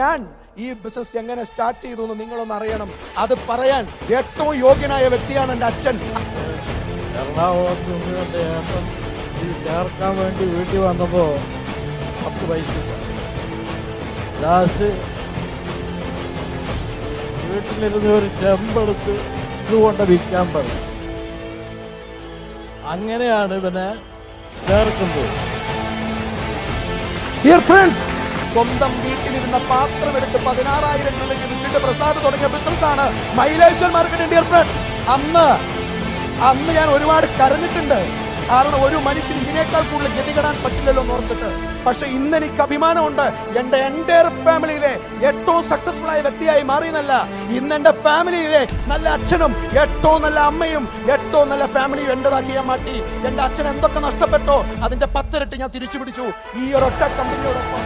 ഞാൻ ഈ ബിസിനസ് എങ്ങനെ സ്റ്റാർട്ട് ചെയ്തു എന്ന് നിങ്ങളൊന്ന് അറിയണം. അത് പറയാൻ ഏറ്റവും യോഗ്യനായ വ്യക്തിയാണ് എൻ്റെ അച്ഛൻ. എറണാകുളത്ത് നിന്ന് എൻ്റെ ഏട്ടൻ ഇത് ചേർക്കാൻ വേണ്ടി വീട്ടിൽ വന്നപ്പോൾ 10 പൈസ ലാസ്റ്റ് വീട്ടിലിരുന്ന് ഒരു ചെമ്പെടുത്ത് ഇതുകൊണ്ട് വിൽക്കാൻ പറഞ്ഞു. അങ്ങനെയാണ് ഇവനെ ചേർക്കുന്നത്. ഡിയർ ഫ്രണ്ട്സ്, സ്വന്തം വീട്ടിലിരുന്ന പാത്രം എടുത്ത് 16,000 രൂപയ്ക്ക് വിറ്റിട്ട് പ്രസാദ് തുടങ്ങിയ ബിസിനസ്സാണ് മൈലേശ്വർ മാർക്കറ്റ്. ഡിയർ ഫ്രണ്ട്സ്, അന്ന് ഞാൻ ഒരുപാട് കരഞ്ഞിട്ടുണ്ട്. കാരണം ഒരു മനുഷ്യൻ ഇതിനേക്കാൾ കൂടുതൽ ഗതികെടാൻ പറ്റില്ലല്ലോ എന്ന് ഓർത്തിട്ട്. പക്ഷെ ഇന്ന് എനിക്ക് അഭിമാനമുണ്ട്. എൻ്റെ എൻ്റയർ ഫാമിലിയിലെ ഏറ്റവും സക്സസ്ഫുൾ ആയ വ്യക്തിയായി മാറിയെന്നല്ല, ഇന്ന് എൻ്റെ ഫാമിലിയിലെ നല്ല അച്ഛനും ഏറ്റവും നല്ല അമ്മയും ഏറ്റവും നല്ല ഫാമിലിയും എൻ്റെതാക്കി ഞാൻ മാറ്റി. എൻ്റെ അച്ഛൻ എന്തൊക്കെ നഷ്ടപ്പെട്ടോ അതിന്റെ 10 ഇരട്ടി ഞാൻ തിരിച്ചു പിടിച്ചു ഈ ഒരൊറ്റ കമ്പനിയോടൊപ്പം.